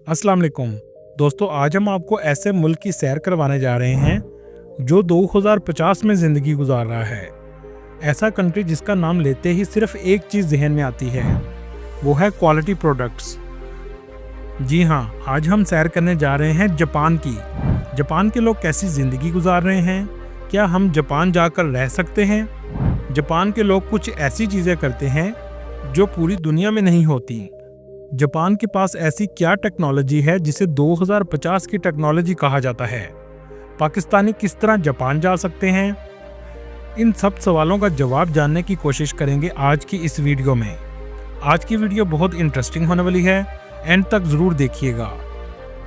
अस्सलाम वालेकुम दोस्तों, आज हम आपको ऐसे मुल्क की सैर करवाने जा रहे हैं जो 2050 में ज़िंदगी गुजार रहा है। ऐसा कंट्री जिसका नाम लेते ही सिर्फ एक चीज़ जहन में आती है, वो है क्वालिटी प्रोडक्ट्स। जी हाँ, आज हम सैर करने जा रहे हैं जापान की। जापान के लोग कैसी ज़िंदगी गुजार रहे हैं, क्या हम जापान जाकर रह सकते हैं? जापान के लोग कुछ ऐसी चीज़ें करते हैं जो पूरी दुनिया में नहीं होती। जापान के पास ऐसी क्या टेक्नोलॉजी है जिसे 2050 की टेक्नोलॉजी कहा जाता है? पाकिस्तानी किस तरह जापान जा सकते हैं? इन सब सवालों का जवाब जानने की कोशिश करेंगे आज की इस वीडियो में। आज की वीडियो बहुत इंटरेस्टिंग होने वाली है, एंड तक ज़रूर देखिएगा।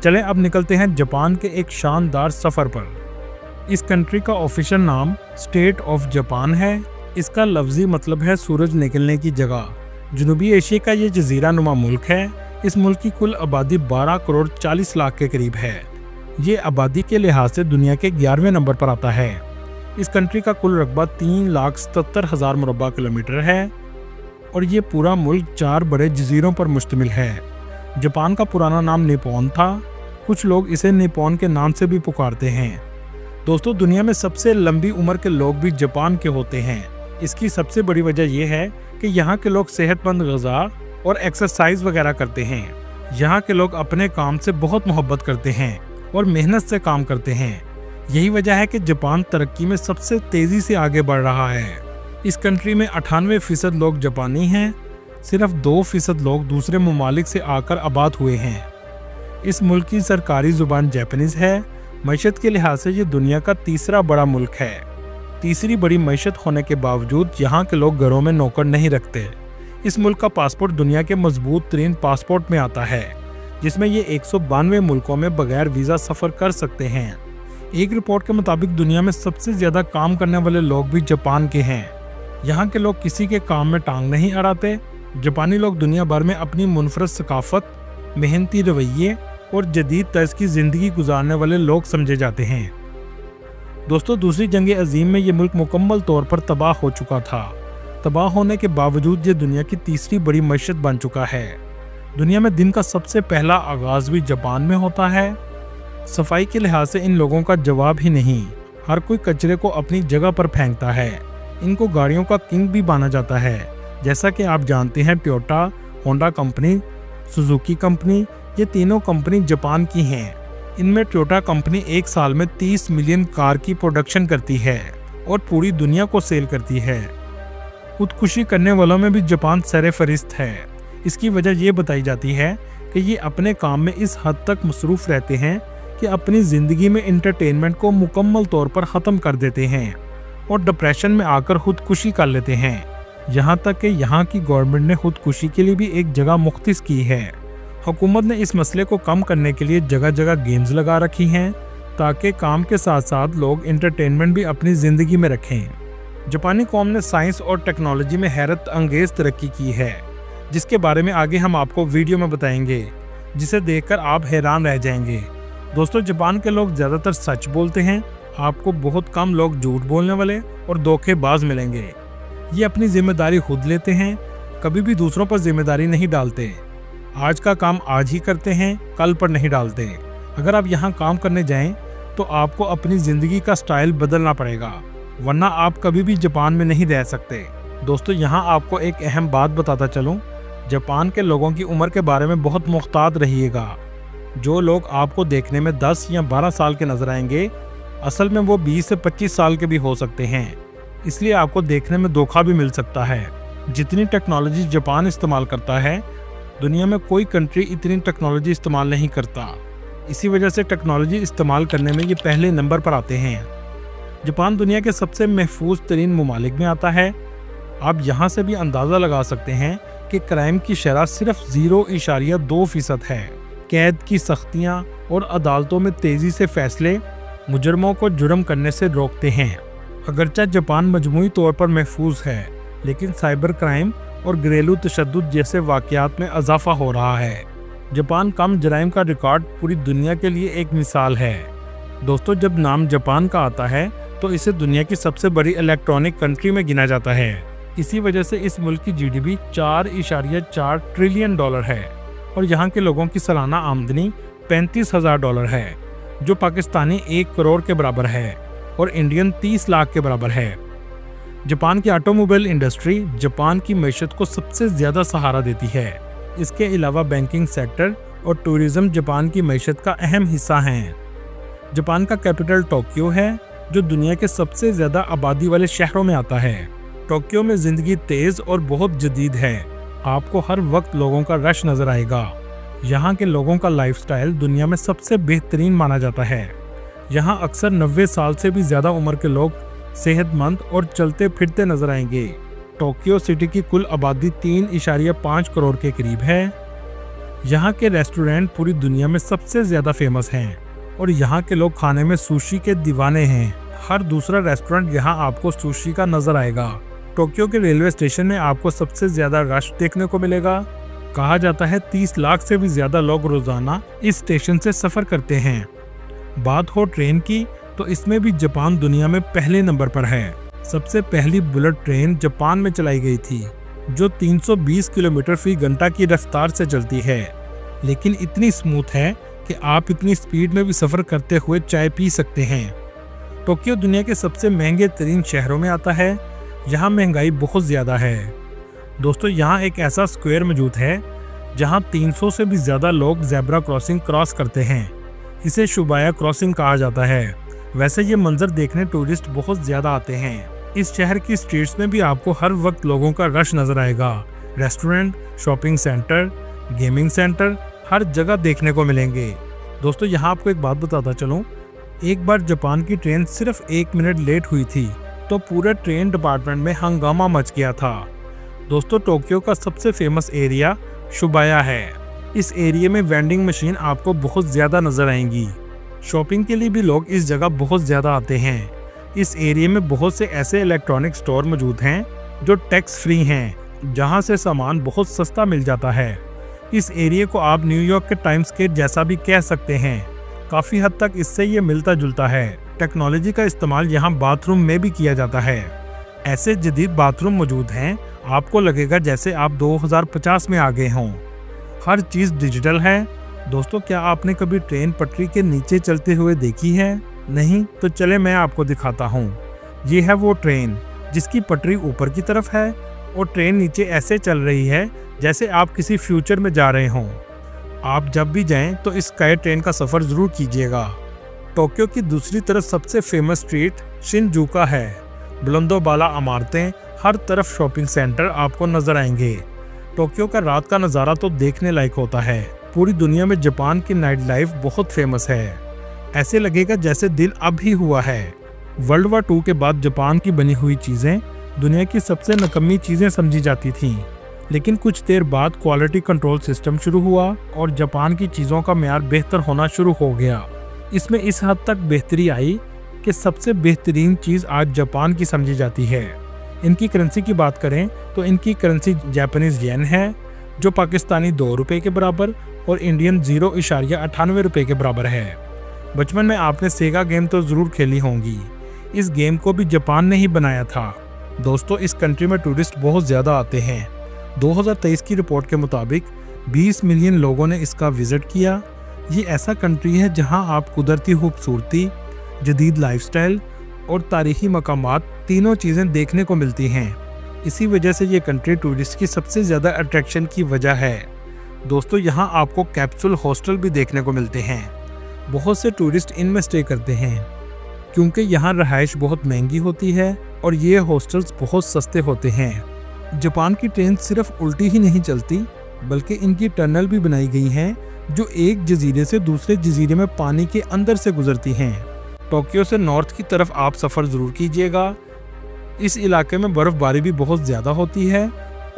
चलें अब निकलते हैं जापान के एक शानदार सफ़र पर। इस कंट्री का ऑफिशियल नाम स्टेट ऑफ जापान है। इसका लफ्ज़ी मतलब है सूरज निकलने की जगह। जनूबी एशिया का ये जजीरा नुमा मुल्क है। इस मुल्क की कुल आबादी 12 करोड़ 40 लाख के करीब है। ये आबादी के लिहाज से दुनिया के 11वें नंबर पर आता है। इस कंट्री का कुल रकबा 3,77,000 मुरब्बा किलोमीटर है और ये पूरा मुल्क 4 बड़े जजीरों पर मुश्तमिल है। जापान का पुराना नाम निप्पॉन था। कुछ लोग इसे निप्पॉन के नाम से भी पुकारते हैं। दोस्तों, दुनिया में सबसे लंबी उम्र के लोग भी जापान के होते हैं। इसकी सबसे बड़ी वजह यह है कि यहाँ के लोग सेहतमंद ग़िज़ा और एक्सरसाइज वगैरह करते हैं। यहाँ के लोग अपने काम से बहुत मोहब्बत करते हैं और मेहनत से काम करते हैं। यही वजह है कि जापान तरक्की में सबसे तेज़ी से आगे बढ़ रहा है। इस कंट्री में 98% लोग जापानी हैं। सिर्फ 2% लोग दूसरे ममालिक से आकर आबाद हुए हैं। इस मुल्क की सरकारी ज़ुबान जापानीज़ है। मईशत के लिहाज से ये दुनिया का तीसरा बड़ा मुल्क है। तीसरी बड़ी मईशत होने के बावजूद यहाँ के लोग घरों में नौकर नहीं रखते। इस मुल्क का पासपोर्ट दुनिया के मजबूत तरीन पासपोर्ट में आता है, जिसमें ये 192 मुल्कों में बगैर वीज़ा सफ़र कर सकते हैं। एक रिपोर्ट के मुताबिक दुनिया में सबसे ज़्यादा काम करने वाले लोग भी जापान के हैं। यहाँ के लोग किसी के काम में टांग नहीं अड़ाते। जापानी लोग दुनिया भर में अपनी मुनफरद सकाफत, मेहनती रवैये और जदीद तर्ज की ज़िंदगी गुजारने वाले लोग समझे जाते हैं। दोस्तों, दूसरी जंग अजीम में ये मुल्क मुकम्मल तौर पर तबाह हो चुका था। तबाह होने के बावजूद ये दुनिया की तीसरी बड़ी मईशत बन चुका है। दुनिया में दिन का सबसे पहला आगाज़ भी जापान में होता है। सफाई के लिहाज से इन लोगों का जवाब ही नहीं। हर कोई कचरे को अपनी जगह पर फेंकता है। इनको गाड़ियों का किंग भी माना जाता है। जैसा कि आप जानते हैं, Toyota, Honda company, Suzuki company, ये तीनों कंपनी जापान की हैं। इनमें टोयोटा कंपनी एक साल में 30 मिलियन कार की प्रोडक्शन करती है और पूरी दुनिया को सेल करती है। खुदकुशी करने वालों में भी जापान सर-ए-फहरिस्त है। इसकी वजह ये बताई जाती है कि ये अपने काम में इस हद तक मसरूफ़ रहते हैं कि अपनी ज़िंदगी में इंटरटेनमेंट को मुकम्मल तौर पर ख़त्म कर देते हैं और डिप्रेशन में आकर खुदकुशी कर लेते हैं। यहाँ तक कि यहाँ की गवर्नमेंट ने खुदकुशी के लिए भी एक जगह मुख्तस की है। हुकूमत ने इस मसले को कम करने के लिए जगह जगह गेम्स लगा रखी हैं ताकि काम के साथ साथ लोग इंटरटेनमेंट भी अपनी ज़िंदगी में रखें। जापानी कौम ने साइंस और टेक्नोलॉजी में हैरत अंगेज़ तरक्की की है, जिसके बारे में आगे हम आपको वीडियो में बताएंगे, जिसे देखकर आप हैरान रह जाएंगे। दोस्तों, जापान के लोग ज़्यादातर सच बोलते हैं। आपको बहुत कम लोग झूठ बोलने वाले और धोखेबाज मिलेंगे। ये अपनी जिम्मेदारी खुद लेते हैं, कभी भी दूसरों पर जिम्मेदारी नहीं डालते। आज का काम आज ही करते हैं, कल पर नहीं डालते। अगर आप यहाँ काम करने जाएं तो आपको अपनी ज़िंदगी का स्टाइल बदलना पड़ेगा, वरना आप कभी भी जापान में नहीं रह सकते। दोस्तों, यहाँ आपको एक अहम बात बताता चलूँ। जापान के लोगों की उम्र के बारे में बहुत मुख्तात रहिएगा। जो लोग आपको देखने में 10 या 12 साल के नजर आएंगे, असल में वो 20 से 25 साल के भी हो सकते हैं। इसलिए आपको देखने में धोखा भी मिल सकता है। जितनी टेक्नोलॉजी जापान इस्तेमाल करता है, दुनिया में कोई कंट्री इतनी टेक्नोलॉजी इस्तेमाल नहीं करता। इसी वजह से टेक्नोलॉजी इस्तेमाल करने में ये पहले नंबर पर आते हैं। जापान दुनिया के सबसे महफूज तरीन ममालिक में आता है। आप यहाँ से भी अंदाज़ा लगा सकते हैं कि क्राइम की शरह सिर्फ 0.2% है। कैद की सख्तियाँ और अदालतों में तेज़ी से फैसले मुजरमों को जुर्म करने से रोकते हैं। अगरचे जापान मजमूई तौर पर महफूज है, लेकिन साइबर क्राइम और घरेलू तशद्दुद जैसे वाक़यात में इजाफा हो रहा है। जापान कम जराइम का रिकॉर्ड पूरी दुनिया के लिए एक मिसाल है। दोस्तों, जब नाम जापान का आता है तो इसे दुनिया की सबसे बड़ी इलेक्ट्रॉनिक कंट्री में गिना जाता है। इसी वजह से इस मुल्क की GDP $4.4 ट्रिलियन है। और यहाँ के लोगों की सालाना आमदनी $35,000 है, जो पाकिस्तानी 1 करोड़ के बराबर है और इंडियन 30 लाख के बराबर है। जापान की ऑटोमोबाइल इंडस्ट्री जापान की मैशत को सबसे ज़्यादा सहारा देती है। इसके अलावा बैंकिंग सेक्टर और टूरिज्म जापान की मैशत का अहम हिस्सा हैं। जापान का कैपिटल टोक्यो है, जो दुनिया के सबसे ज़्यादा आबादी वाले शहरों में आता है। टोक्यो में ज़िंदगी तेज़ और बहुत जदीद है। आपको हर वक्त लोगों का रश नज़र आएगा। यहाँ के लोगों का लाइफस्टाइल दुनिया में सबसे बेहतरीन माना जाता है। यहाँ अक्सर 90 साल से भी ज़्यादा उम्र के लोग सेहतमंद और चलते फिरते नजर आएंगे। टोक्यो सिटी की कुल आबादी 3.5 करोड़ के करीब है। यहाँ के रेस्टोरेंट पूरी दुनिया में सबसे ज़्यादा फेमस हैं और यहाँ के लोग खाने में सुशी के दीवाने हैं। हर दूसरा रेस्टोरेंट यहाँ आपको सुशी का नजर आएगा। टोक्यो के रेलवे स्टेशन में आपको सबसे ज़्यादा रश देखने को मिलेगा। कहा जाता है 30 लाख से भी ज़्यादा लोग रोज़ाना इस स्टेशन से सफ़र करते हैं। बात हो ट्रेन की, तो इसमें भी जापान दुनिया में पहले नंबर पर है। सबसे पहली बुलेट ट्रेन जापान में चलाई गई थी, जो 320 किलोमीटर फी घंटा की रफ्तार से चलती है, लेकिन इतनी स्मूथ है कि आप इतनी स्पीड में भी सफ़र करते हुए चाय पी सकते हैं। टोक्यो दुनिया के सबसे महंगे तरीन शहरों में आता है। यहाँ महंगाई बहुत ज़्यादा है। दोस्तों, यहाँ एक ऐसा स्क्वायर मौजूद है जहाँ 300 से भी ज़्यादा लोग ज़ेब्रा क्रॉसिंग क्रॉस करते हैं। इसे शुबाया क्रॉसिंग कहा जाता है। वैसे ये मंजर देखने टूरिस्ट बहुत ज़्यादा आते हैं। इस शहर की स्ट्रीट्स में भी आपको हर वक्त लोगों का रश नज़र आएगा। Restaurant, shopping centre, gaming centre हर जगह देखने को मिलेंगे। दोस्तों, यहाँ आपको एक बात बताता चलूँ, एक बार जापान की ट्रेन सिर्फ 1 मिनट लेट हुई थी तो पूरे ट्रेन डिपार्टमेंट में हंगामा मच गया था। दोस्तों, टोक्यो का सबसे फेमस एरिया शुबाया है। इस एरिया में वेंडिंग मशीन आपको बहुत ज़्यादा नज़र आएंगी। शॉपिंग के लिए भी लोग इस जगह बहुत ज़्यादा आते हैं। इस एरिया में बहुत से ऐसे इलेक्ट्रॉनिक स्टोर मौजूद हैं जो टैक्स फ्री हैं, जहां से सामान बहुत सस्ता मिल जाता है। इस एरिया को आप न्यूयॉर्क के टाइम्स स्क्वायर जैसा भी कह सकते हैं। काफ़ी हद तक इससे ये मिलता जुलता है। टेक्नोलॉजी का इस्तेमाल यहाँ बाथरूम में भी किया जाता है। ऐसे जदीद बाथरूम मौजूद हैं, आपको लगेगा जैसे आप 2050 में आ गए हों। हर चीज़ डिजिटल है। दोस्तों, क्या आपने कभी ट्रेन पटरी के नीचे चलते हुए देखी है? नहीं तो चले मैं आपको दिखाता हूँ। ये है वो ट्रेन जिसकी पटरी ऊपर की तरफ है और ट्रेन नीचे ऐसे चल रही है जैसे आप किसी फ्यूचर में जा रहे हों। आप जब भी जाएं तो इस स्काई ट्रेन का सफ़र ज़रूर कीजिएगा। टोक्यो की दूसरी तरफ सबसे फेमस स्ट्रीट शिनजुका है। बुलंदो बाला इमारतें, हर तरफ शॉपिंग सेंटर आपको नज़र आएंगे। टोक्यो का रात का नज़ारा तो देखने लायक होता है। पूरी दुनिया में जापान की नाइट लाइफ बहुत फेमस है। ऐसे लगेगा जैसे दिन अब ही हुआ है। वर्ल्ड वार 2 के बाद जापान की बनी हुई चीज़ें दुनिया की सबसे नकम्मी चीज़ें समझी जाती थीं, लेकिन कुछ देर बाद क्वालिटी कंट्रोल सिस्टम शुरू हुआ और जापान की चीज़ों का म्यार बेहतर होना शुरू हो गया। इसमें इस हद तक बेहतरी आई कि सबसे बेहतरीन चीज़ आज जापान की समझी जाती है। इनकी करेंसी की बात करें तो इनकी करेंसी जापानीज येन है, जो पाकिस्तानी 2 रुपये के बराबर और इंडियन 0.98 रुपये के बराबर है। बचपन में आपने सेगा गेम तो ज़रूर खेली होंगी। इस गेम को भी जापान ने ही बनाया था। दोस्तों, इस कंट्री में टूरिस्ट बहुत ज़्यादा आते हैं। 2023 की रिपोर्ट के मुताबिक 20 मिलियन लोगों ने इसका विज़िट किया। ये ऐसा कंट्री है जहां आप कुदरती खूबसूरती, जदीद लाइफस्टाइल और तारीखी मकामात तीनों चीज़ें देखने को मिलती हैं। इसी वजह से ये कंट्री टूरिस्ट की सबसे ज़्यादा अट्रैक्शन की वजह है। दोस्तों, यहाँ आपको कैप्सूल हॉस्टल भी देखने को मिलते हैं। बहुत से टूरिस्ट इनमें स्टे करते हैं क्योंकि यहाँ रहाइश बहुत महंगी होती है और ये हॉस्टल्स बहुत सस्ते होते हैं। जापान की ट्रेन सिर्फ उल्टी ही नहीं चलती, बल्कि इनकी टनल भी बनाई गई हैं जो एक जजीरे से दूसरे जजीरे में पानी के अंदर से गुजरती हैं। टोक्यो से नॉर्थ की तरफ आप सफ़र ज़रूर कीजिएगा। इस इलाके में बर्फ़बारी भी बहुत ज़्यादा होती है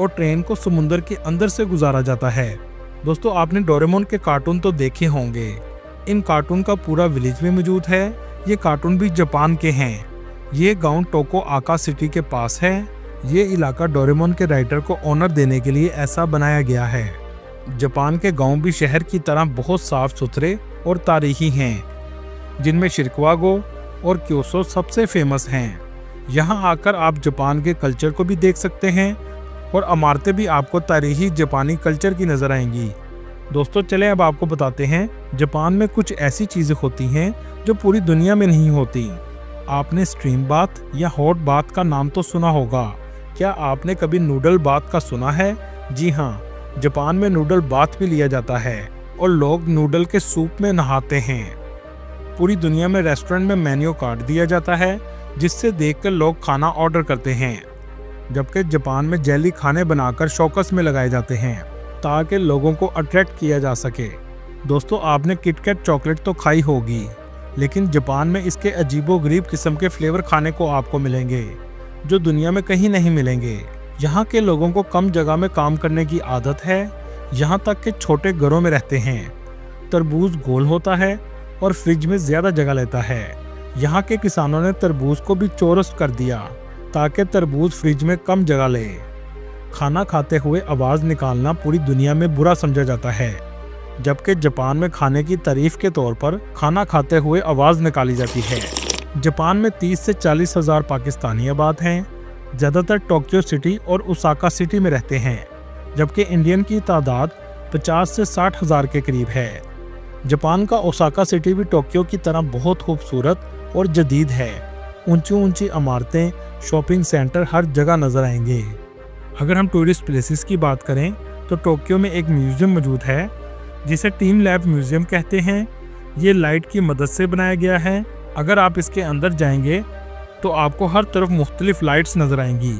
और ट्रेन को समुंदर के अंदर से गुजारा जाता है। दोस्तों, आपने डोरेमोन के कार्टून तो देखे होंगे। इन कार्टून का पूरा विलेज में मौजूद है। ये कार्टून भी जापान के हैं। ये गांव टोको आका सिटी के पास है। ये इलाका डोरेमोन के राइटर को ऑनर देने के लिए ऐसा बनाया गया है। जापान के गांव भी शहर की तरह बहुत साफ सुथरे और तारीखी हैं, जिनमें शिकागो और क्योटो सबसे फेमस हैं। यहाँ आकर आप जापान के कल्चर को भी देख सकते हैं और इमारतें भी आपको तारीखी जापानी कल्चर की नज़र आएंगी। दोस्तों चलें अब आपको बताते हैं जापान में कुछ ऐसी चीजें होती हैं जो पूरी दुनिया में नहीं होती। आपने स्ट्रीम बाथ या हॉट बाथ का नाम तो सुना होगा। क्या आपने कभी नूडल बाथ का सुना है? जी हाँ, जापान में नूडल बाथ भी लिया जाता है और लोग नूडल के सूप में नहाते हैं। पूरी दुनिया में रेस्टोरेंट में मेन्यू कार्ड दिया जाता है जिससे देखकर लोग खाना ऑर्डर करते हैं, जबकि जापान में जेली खाने बनाकर शोकस में लगाए जाते हैं ताकि लोगों को अट्रैक्ट किया जा सके। दोस्तों आपने किटकैट चॉकलेट तो खाई होगी, लेकिन जापान में इसके अजीबोगरीब किस्म के फ्लेवर खाने को आपको मिलेंगे जो दुनिया में कहीं नहीं मिलेंगे। यहाँ के लोगों को कम जगह में काम करने की आदत है, यहाँ तक कि छोटे घरों में रहते हैं। तरबूज गोल होता है और फ्रिज में ज़्यादा जगह लेता है। यहाँ के किसानों ने तरबूज को भी चौरस कर दिया ताकि तरबूज फ्रिज में कम जगह ले। खाना खाते हुए आवाज़ निकालना पूरी दुनिया में बुरा समझा जाता है, जबकि जापान में खाने की तारीफ के तौर पर खाना खाते हुए आवाज़ निकाली जाती है। जापान में 30 से 40 हज़ार पाकिस्तानी आबाद हैं। ज़्यादातर टोक्यो सिटी और ओसाका सिटी में रहते हैं, जबकि इंडियन की तादाद 50 से 60 हज़ार के करीब है। जापान का ओसाका सिटी भी टोक्यो की तरह बहुत खूबसूरत और जदीद है। ऊंची ऊंची इमारतें, शॉपिंग सेंटर हर जगह नज़र आएंगे। अगर हम टूरिस्ट प्लेसेस की बात करें तो टोक्यो में एक म्यूज़ियम मौजूद है जिसे टीम लैब म्यूज़ियम कहते हैं। ये लाइट की मदद से बनाया गया है। अगर आप इसके अंदर जाएंगे तो आपको हर तरफ मुख्तलिफ लाइट्स नज़र आएंगी।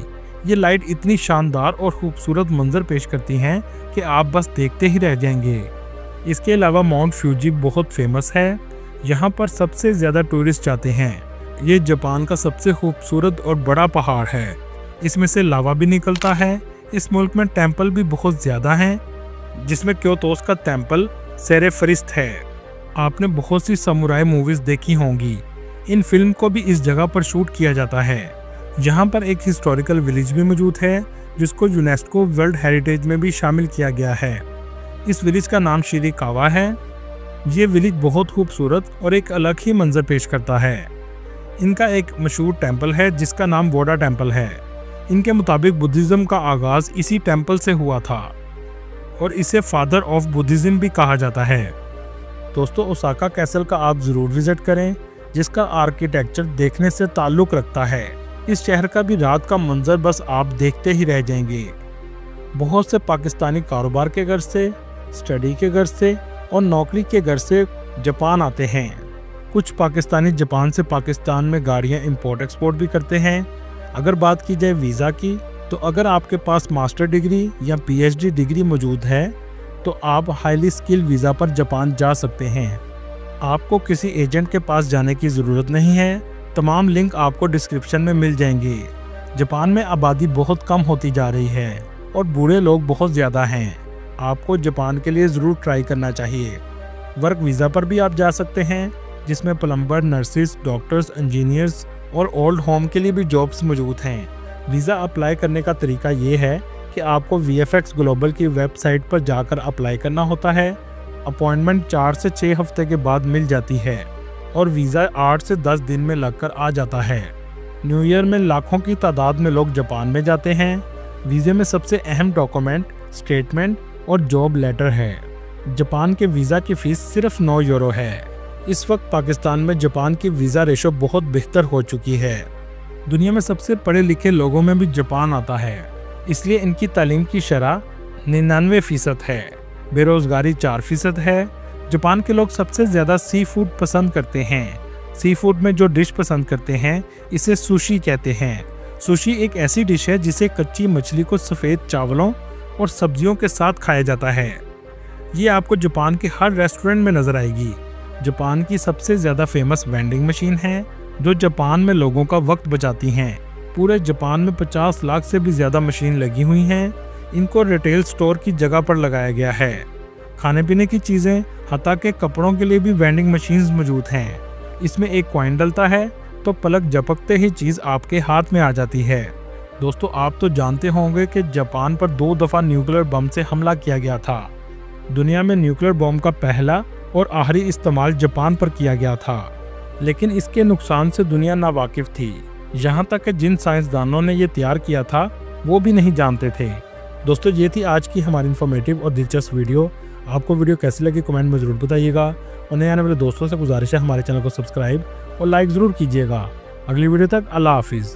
ये लाइट इतनी शानदार और खूबसूरत मंजर पेश करती हैं कि आप बस देखते ही रह जाएंगे। इसके अलावा माउंट फ्यूजी बहुत फेमस है, यहाँ पर सबसे ज़्यादा टूरिस्ट जाते हैं। ये जापान का सबसे खूबसूरत और बड़ा पहाड़ है, इसमें से लावा भी निकलता है। इस मुल्क में टेम्पल भी बहुत ज़्यादा हैं, जिसमें क्योतोस का टेम्पल सेरेफरिस्त है। आपने बहुत सी समुराई मूवीज़ देखी होंगी। इन फिल्म को भी इस जगह पर शूट किया जाता है। यहाँ पर एक हिस्टोरिकल विलेज भी मौजूद है जिसको यूनेस्को वर्ल्ड हेरिटेज में भी शामिल किया गया है। इस विलेज का नाम शिरिकावा है। ये विलेज बहुत खूबसूरत और एक अलग ही मंजर पेश करता है। इनका एक मशहूर टेम्पल है जिसका नाम बोडा टेम्पल है। इनके मुताबिक बुद्धिज़्म का आगाज़ इसी टेम्पल से हुआ था और इसे फादर ऑफ बुद्धिज़्म भी कहा जाता है। दोस्तों ओसाका कैसल का आप ज़रूर विज़िट करें, जिसका आर्किटेक्चर देखने से ताल्लुक़ रखता है। इस शहर का भी रात का मंजर बस आप देखते ही रह जाएंगे। बहुत से पाकिस्तानी कारोबार के घर से, स्टडी के घर से और नौकरी के घर से जापान आते हैं। कुछ पाकिस्तानी जापान से पाकिस्तान में गाड़ियां इंपोर्ट एक्सपोर्ट भी करते हैं। अगर बात की जाए वीज़ा की, तो अगर आपके पास मास्टर डिग्री या पीएचडी डिग्री मौजूद है तो आप हाईली स्किल वीज़ा पर जापान जा सकते हैं। आपको किसी एजेंट के पास जाने की ज़रूरत नहीं है। तमाम लिंक आपको डिस्क्रिप्शन में मिल जाएंगे। जापान में आबादी बहुत कम होती जा रही है और बूढ़े लोग बहुत ज़्यादा हैं। आपको जापान के लिए ज़रूर ट्राई करना चाहिए। वर्क वीज़ा पर भी आप जा सकते हैं, जिसमें प्लम्बर, नर्सिस, डॉक्टर्स, इंजीनियर्स और ओल्ड होम के लिए भी जॉब्स मौजूद हैं। वीज़ा अप्लाई करने का तरीका ये है कि आपको VFX ग्लोबल की वेबसाइट पर जाकर अप्लाई करना होता है। अपॉइंटमेंट 4 से 6 हफ्ते के बाद मिल जाती है और वीज़ा 8 से 10 दिन में लगकर आ जाता है। न्यू ईयर में लाखों की तादाद में लोग जापान में जाते हैं। वीज़े में सबसे अहम डॉक्यूमेंट स्टेटमेंट और जॉब लेटर है। जापान के वीज़ा की फ़ीस सिर्फ 9 यूरो है। इस वक्त पाकिस्तान में जापान की वीज़ा रेशो बहुत बेहतर हो चुकी है। दुनिया में सबसे पढ़े लिखे लोगों में भी जापान आता है, इसलिए इनकी तालीम की शरह 99% है। बेरोज़गारी 4% है। जापान के लोग सबसे ज़्यादा सी फूड पसंद करते हैं। सी फूड में जो डिश पसंद करते हैं इसे सुशी कहते हैं। सुशी एक ऐसी डिश है जिसे कच्ची मछली को सफ़ेद चावलों और सब्जियों के साथ खाया जाता है। ये आपको जापान के हर रेस्टोरेंट में नज़र आएगी। जापान की सबसे ज़्यादा फेमस वेंडिंग मशीन है जो जापान में लोगों का वक्त बचाती हैं। पूरे जापान में 50 लाख से भी ज़्यादा मशीन लगी हुई हैं। इनको रिटेल स्टोर की जगह पर लगाया गया है। खाने पीने की चीज़ें हत्ता के कपड़ों के लिए भी वेंडिंग मशीन्स मौजूद हैं। इसमें एक कॉइन डलता है तो पलक झपकते ही चीज़ आपके हाथ में आ जाती है। दोस्तों आप तो जानते होंगे कि जापान पर 2 दफ़ा न्यूक्लियर बम से हमला किया गया था। दुनिया में न्यूक्लियर बम का पहला और आखिरी इस्तेमाल जापान पर किया गया था, लेकिन इसके नुकसान से दुनिया नावाकिफ थी। यहाँ तक कि जिन साइंसदानों ने ये तैयार किया था वो भी नहीं जानते थे। दोस्तों ये थी आज की हमारी इन्फॉर्मेटिव और दिलचस्प वीडियो। आपको वीडियो कैसी लगी कमेंट में ज़रूर बताइएगा और नए आने वाले दोस्तों से गुजारिश है हमारे चैनल को सब्सक्राइब और लाइक ज़रूर कीजिएगा। अगली वीडियो तक अल्लाह हाफिज़।